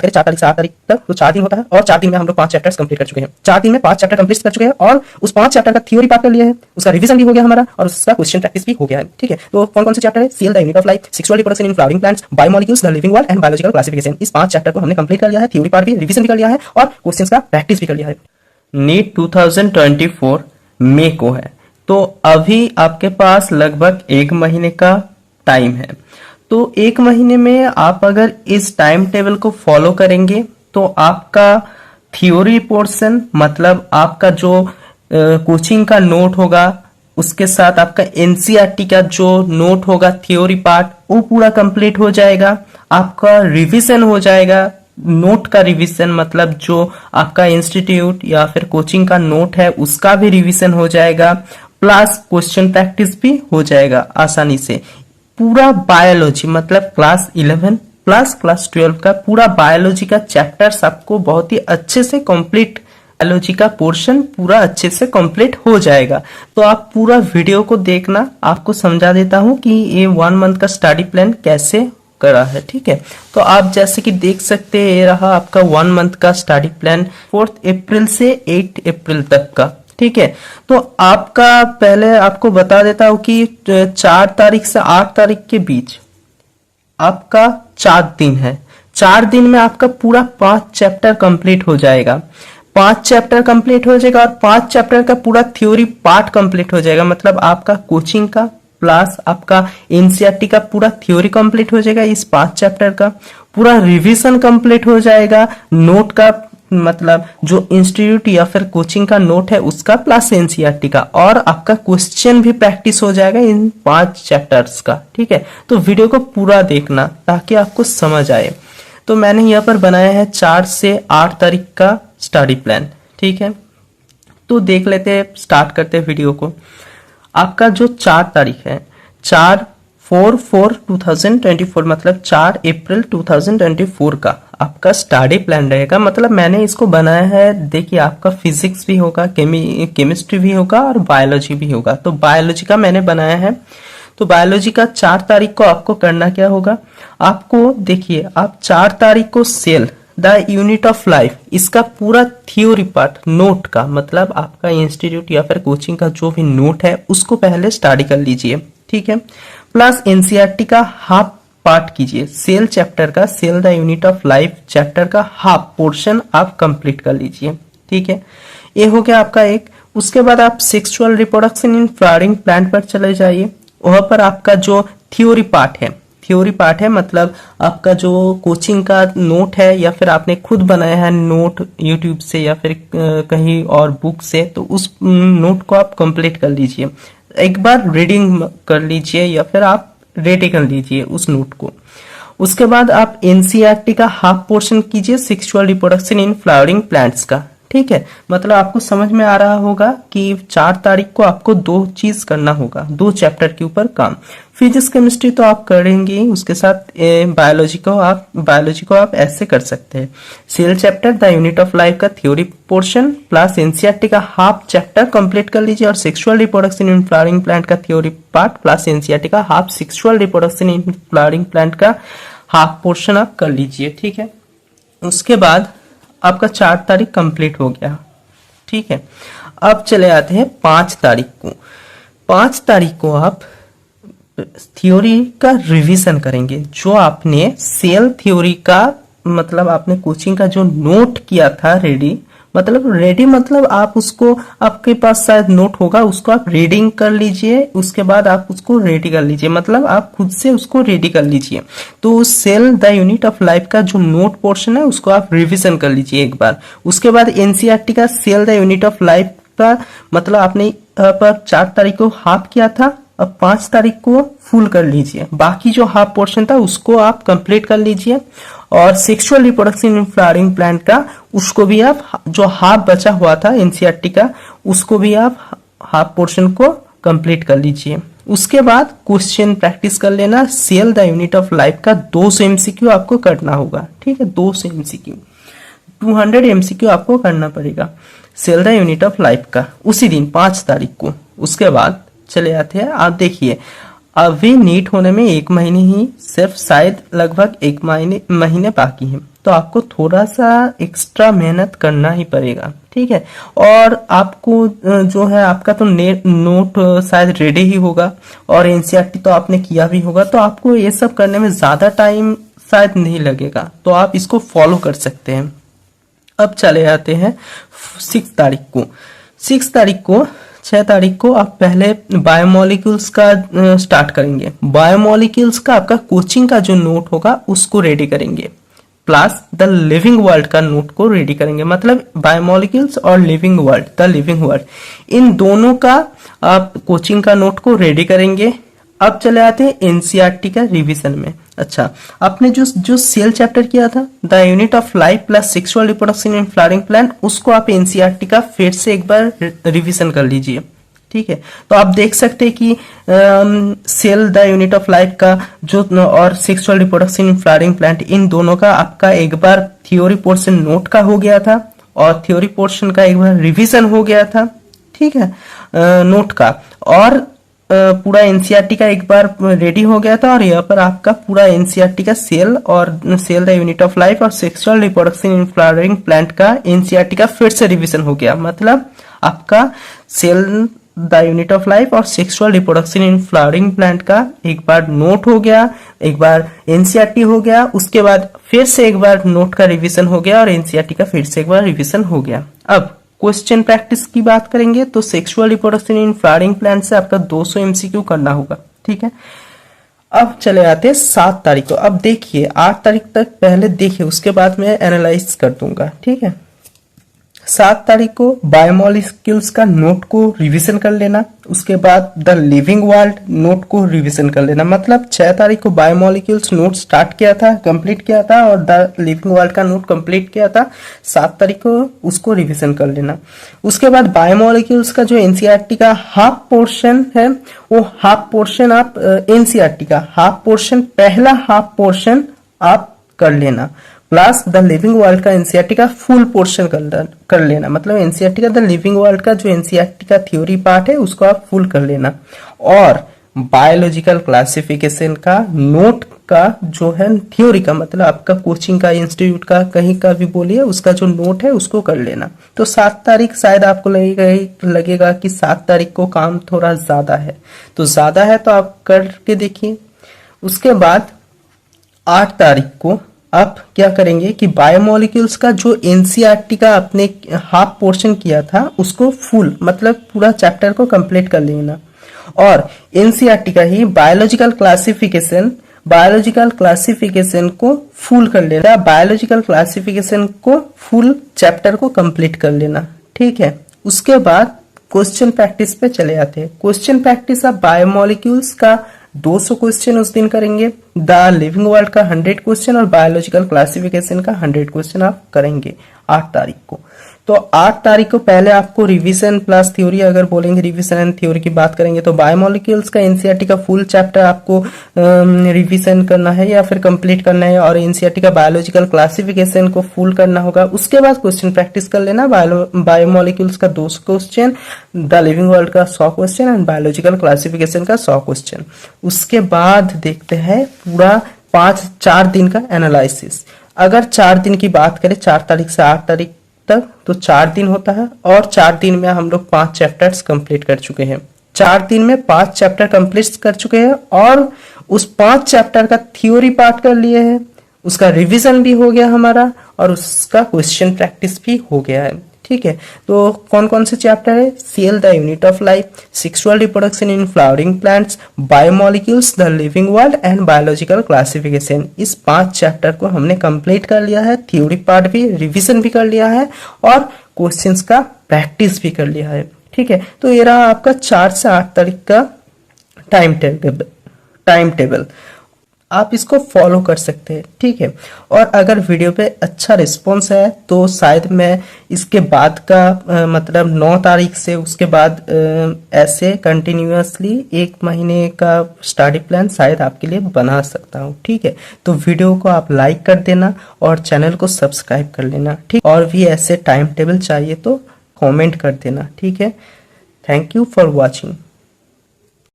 करें 4 तारीख से 8 तारीख तक, तो 4 दिन होता है और 4 दिन में हम लोग 5 चैप्टर्स कंप्लीट कर चुके हैं। 4 दिन में 5 चैप्टर कंप्लीट कर चुके हैं और उस 5 चैप्टर का थ्योरी पार्ट कर लिया है, उसका रिवीजन भी हो गया हमारा और उसका क्वेश्चन प्रैक्टिस भी हो गया है। ठीक है, तो कौन कौन से चैप्टर है? Cell the unit of life, sexual reproduction in flowering plants, biomolecules, the living world and biological classification. इस 5 चैप्टर को हमने कंप्लीट कर लिया है, थ्योरी पार्ट भी, रिवीजन भी कर लिया है और क्वेश्चंस का प्रैक्टिस भी कर लिया है। नीट 2024 मई को है, तो अभी आपके पास लगभग 1 महीने का टाइम है। तो 1 महीने में आप अगर इस टाइम टेबल को फॉलो करेंगे तो आपका थ्योरी पोर्शन, मतलब आपका जो कोचिंग का नोट होगा, उसके साथ आपका एनसीईआरटी का जो नोट होगा थ्योरी पार्ट, वो पूरा कंप्लीट हो जाएगा। आपका रिवीजन हो जाएगा, नोट का रिवीजन मतलब जो आपका इंस्टीट्यूट या फिर कोचिंग का नोट है उसका भी रिवीजन हो जाएगा, प्लस क्वेश्चन प्रैक्टिस भी हो जाएगा आसानी से। पूरा बायोलॉजी मतलब क्लास 11 प्लस क्लास 12 का पूरा बायोलॉजी का चैप्टर्स आपको बहुत ही अच्छे से कंप्लीट, बायोलॉजी का पोर्शन पूरा अच्छे से कंप्लीट हो जाएगा। तो आप पूरा वीडियो को देखना, आपको समझा देता हूं कि ये 1 मंथ का स्टडी प्लान कैसे करा है। ठीक है, तो आप जैसे कि देख सकते हैं, ये रहा आपका 1 मंथ का स्टडी प्लान 4 अप्रैल से 8 अप्रैल तक का। ठीक है, तो आपका पहले आपको बता देता हूं कि 4 तारीख से 8 तारीख के बीच आपका 4 दिन है। 4 दिन में आपका पूरा 5 चैप्टर कंप्लीट हो जाएगा। 5 चैप्टर कंप्लीट हो जाएगा और 5 चैप्टर का पूरा थ्योरी पार्ट कंप्लीट हो जाएगा। मतलब आपका कोचिंग का प्लस आपका एनसीईआरटी का पूरा थ्योरी कंप्लीट हो जाएगा। इस 5 चैप्टर का पूरा रिवीजन कंप्लीट हो जाएगा। नोट का मतलब जो इंस्टीट्यूट या फिर कोचिंग का नोट है उसका प्लस एनसीईआरटी का, और आपका क्वेश्चन भी प्रैक्टिस हो जाएगा इन 5 चैप्टर्स का। ठीक है, तो वीडियो को पूरा देखना ताकि आपको समझ आए। तो मैंने यहाँ पर बनाया है 4 से 8 तारीख का स्टडी प्लान। ठीक है, तो देख लेते हैं, स्टार्ट करते हैं वीडियो को। आपका जो 4 तारीख है, 4/4/2024 मतलब 4 अप्रैल 2024 का आपका स्टडी प्लान रहेगा। मतलब मैंने इसको बनाया है, देखिए आपका फिजिक्स भी होगा, केमिस्ट्री भी होगा और बायोलॉजी भी होगा। तो बायोलॉजी का मैंने बनाया है। तो बायोलॉजी का 4 तारीख को आपको करना क्या होगा, आपको देखिए, आप 4 तारीख को cell the unit of life, इसका पूरा थ्योरी पार्ट नोट का, मतलब आपका इंस्टीट्यूट या फिर कोचिंग का जो भी नोट है उसको पहले स्टडी कर लीजिए। ठीक है, प्लस एनसीईआरटी का हाफ पार्ट कीजिए। सेल चैप्टर का, cell the unit of life chapter का हाफ पोर्शन आप कंप्लीट कर लीजिए। ठीक है, ये हो गया आपका एक। उसके बाद आप sexual reproduction in flowering plant पर चले जाइए। वहां पर आपका जो थ्योरी पार्ट है, थ्योरी पार्ट है मतलब आपका जो कोचिंग का नोट है या फिर आपने खुद बनाया है नोट यूट्यूब से या फिर कहीं और बुक से, तो उस नोट को आप कंप्लीट कर लीजिए। एक बार रीडिंग कर लीजिए या फिर आप रेडी कर लीजिए उस नोट को। उसके बाद आप एनसीईआरटी का हाफ पोर्शन कीजिए, sexual reproduction in flowering plants का। ठीक है, मतलब आपको समझ में आ रहा होगा कि 4 तारीख को आपको 2 चीज करना होगा, 2 चैप्टर के ऊपर काम। फिजिक्स केमिस्ट्री तो आप करेंगे, उसके साथ बायोलॉजी को आप ऐसे कर सकते हैं। Cell chapter the unit of life का थ्योरी पोर्शन प्लस एनसीईआरटी का हाफ चैप्टर कंप्लीट कर लीजिए, और sexual reproduction in flowering plant का थ्योरी पार्ट प्लस एनसीईआरटी का half sexual reproduction in flowering plant का हाफ पोर्शन आप कर लीजिए। ठीक है, उसके बाद आपका 4 तारीख कंप्लीट हो गया। ठीक है, अब चले आते हैं 5 तारीख को। 5 तारीख को आप थ्योरी का रिवीजन करेंगे। जो आपने सेल थ्योरी का, मतलब आपने कोचिंग का जो नोट किया था रेडी, मतलब आप उसको, आपके पास शायद नोट होगा, उसको आप रीडिंग कर लीजिए। उसके बाद आप उसको रेडी कर लीजिए, मतलब आप खुद से उसको रेडी कर लीजिए। तो cell the unit of life का जो नोट पोर्शन है उसको आप रिवीजन कर लीजिए एक बार। उसके बाद एनसीईआरटी का cell the unit of life का, मतलब आपने पर 4 तारीख को हाफ किया था, अब 5 तारीख को फुल कर लीजिए। बाकी जो हाफ पोर्शन था उसको आप कंप्लीट कर लीजिए। और sexual reproduction in flowering plant का, उसको भी आप, जो हाफ बचा हुआ था एनसीईआरटी का, उसको भी आप हाफ पोर्शन को कंप्लीट कर लीजिए। उसके बाद क्वेश्चन प्रैक्टिस कर लेना। Cell the unit of life का 200 एमसीक्यू आपको करना होगा। ठीक है, 200 एमसीक्यू, 200 एमसीक्यू आपको करना पड़ेगा cell the unit of life का उसी दिन 5 तारीख को। उसके बाद चले आते हैं, आप देखिए अभी नीट होने में 1 महीने ही, सिर्फ शायद लगभग 1 महीने बाकी है। तो तो आपको थोड़ा सा एक्स्ट्रा मेहनत करना ही पड़ेगा, ठीक है। और आपको जो है आपका तो नोट शायद रेडी ही होगा और एनसीईआरटी तो आपने किया भी होगा, तो आपको ये सब करने में ज्यादा टाइम शायद नहीं लगेगा, तो आप इसको फॉलो कर सकते हैं। अब चले आते हैं 6 तारीख को। 6 तारीख को आप पहले बायोमोलिक्यूल्स का स्टार्ट करेंगे। बायोमोलिक्यूल्स का आपका कोचिंग का जो नोट होगा उसको रेडी करेंगे, प्लस द लिविंग वर्ल्ड का नोट को रेडी करेंगे। मतलब बायोमोलिक्यूल्स और living world, the living world, इन दोनों का आप कोचिंग का नोट को रेडी करेंगे। अब चले आते हैं एनसीईआरटी का रिवीजन में। अच्छा, आपने जो सेल चैप्टर किया था, the unit of life plus sexual reproduction in flowering plant, उसको आप एनसीईआरटी का फिर से एक बार रिवीजन कर लीजिए, ठीक है। तो आप देख सकते हैं कि cell, the unit of life का जो और sexual reproduction in flowering plant, इन दोनों का आपका एक बार थ्योरी पोर्शन नोट का हो गया था और थ्योरी पोर्शन का एक बार रिवीजन हो गया था, ठीक है, नोट का। और पूरा एनसीईआरटी का एक बार रेडी हो गया था और यहाँ पर आपका पूरा एनसीईआरटी का सेल और cell the unit of life और sexual reproduction in flowering plant का एनसीईआरटी का फिर से रिवीजन हो गया। मतलब आपका cell the unit of life और sexual reproduction in flowering plant का एक बार नोट हो गया, एक बार एनसीईआरटी हो गया, उसके बाद फिर से एक बार नोट का रिवीजन हो गया और एनसीईआरटी का फिर से एक बार रिवीजन हो गया। अब क्वेश्चन प्रैक्टिस की बात करेंगे तो sexual reproduction in flowering plant से आपका 200 एमसीक्यू करना होगा, ठीक है। अब चले आते हैं 7 तारीख को। अब देखिए 8 तारीख तक पहले देखिए, उसके बाद मैं एनालाइज कर दूंगा, ठीक है। 7 तारीख को बायोमोलिक्यूल्स का नोट को रिवीजन कर लेना, उसके बाद द लिविंग वर्ल्ड नोट को रिवीजन कर लेना। मतलब 6 तारीख को बायोमोलिक्यूल्स नोट स्टार्ट किया था, कंप्लीट किया था और द लिविंग वर्ल्ड का नोट कंप्लीट किया था। 7 तारीख को उसको रिवीजन कर लेना। उसके बाद बायोमोलिक्यूल्स का जो एनसीईआरटी का हाफ पोर्शन है, वो हाफ पोर्शन आप एनसीईआरटी का हाफ पोर्शन, पहला हाफ पोर्शन आप कर लेना, प्लस द लिविंग वर्ल्ड का एनसीईआरटी का फुल पोर्शन कर लेना। मतलब एनसीईआरटी का द लिविंग वर्ल्ड का जो एनसीईआरटी का थ्योरी पार्ट है उसको आप फुल कर लेना। और बायोलॉजिकल क्लासिफिकेशन का नोट का जो है थ्योरी का, मतलब आपका कोचिंग का, इंस्टीट्यूट का, कहीं का भी बोलिए, उसका जो नोट है उसको कर लेना। तो 7 तारीख शायद आपको लगेगा कि 7 तारीख को काम थोड़ा ज्यादा है, तो ज्यादा है तो आप करके देखिए। उसके बाद 8 तारीख को आप क्या करेंगे कि बायोमोलिक्यूल्स का जो एनसीईआरटी का आपने हाफ पोर्शन किया था उसको फुल, मतलब पूरा चैप्टर को कंप्लीट कर लेना। और एनसीईआरटी का ही बायोलॉजिकल क्लासिफिकेशन को फुल कर लेना, बायोलॉजिकल क्लासिफिकेशन को फुल चैप्टर को कंप्लीट कर लेना, ठीक है। उसके बाद क्वेश्चन प्रैक्टिस पे चले आते हैं। क्वेश्चन प्रैक्टिस आप बायोमोलिक्यूल्स का 200 क्वेश्चन उस दिन करेंगे, द लिविंग वर्ल्ड का 100 क्वेश्चन और बायोलॉजिकल क्लासिफिकेशन का 100 क्वेश्चन आप करेंगे 8 तारीख को। तो 8 तारीख को पहले आपको रिवीजन प्लस थ्योरी, अगर बोलेंगे रिवीजन एंड थ्योरी की बात करेंगे तो बायोमोलिक्यूल्स का एनसीईआरटी का फुल चैप्टर आपको रिवीजन करना है या फिर कंप्लीट करना है, और एनसीईआरटी का बायोलॉजिकल क्लासिफिकेशन को फुल करना होगा। उसके बाद क्वेश्चन प्रैक्टिस कर लेना, बायोमोलिक्यूल्स का 200 क्वेश्चन, द लिविंग वर्ल्ड का 100 क्वेश्चन एंड बायोलॉजिकल क्लासिफिकेशन का 100 क्वेश्चन। उसके बाद देखते हैं पूरा 4 दिन का एनालिसिस। अगर 4 दिन की बात करें 4 तारीख से 8 तारीख तक, तो 4 दिन होता है और 4 दिन में हम लोग 5 चैप्टर्स कंप्लीट कर चुके हैं। 4 दिन में 5 चैप्टर कंप्लीट कर चुके हैं और उस 5 चैप्टर का थ्योरी पार्ट कर लिए हैं, उसका रिवीजन भी हो गया हमारा और उसका क्वेश्चन प्रैक्टिस भी हो गया है, ठीक है। तो कौन कौन से चैप्टर है? Cell the unit of life, sexual reproduction in flowering plants, biomolecules, the living world and biological classification. इस 5 चैप्टर को हमने कंप्लीट कर लिया है, थ्योरी पार्ट भी, रिवीजन भी कर लिया है और क्वेश्चंस का प्रैक्टिस भी कर लिया है, ठीक है। तो ये रहा आपका 4 से 8 तारीख का टाइम टेबल। आप इसको फॉलो कर सकते हैं, ठीक है। और अगर वीडियो पे अच्छा रिस्पॉन्स है तो शायद मैं इसके बाद का मतलब 9 तारीख से उसके बाद ऐसे कंटिन्यूअसली 1 महीने का स्टडी प्लान शायद आपके लिए बना सकता हूँ, ठीक है। तो वीडियो को आप लाइक कर देना और चैनल को सब्सक्राइब कर लेना, ठीक। और भी ऐसे टाइम टेबल चाहिए तो कॉमेंट कर देना, ठीक है। Thank you for watching.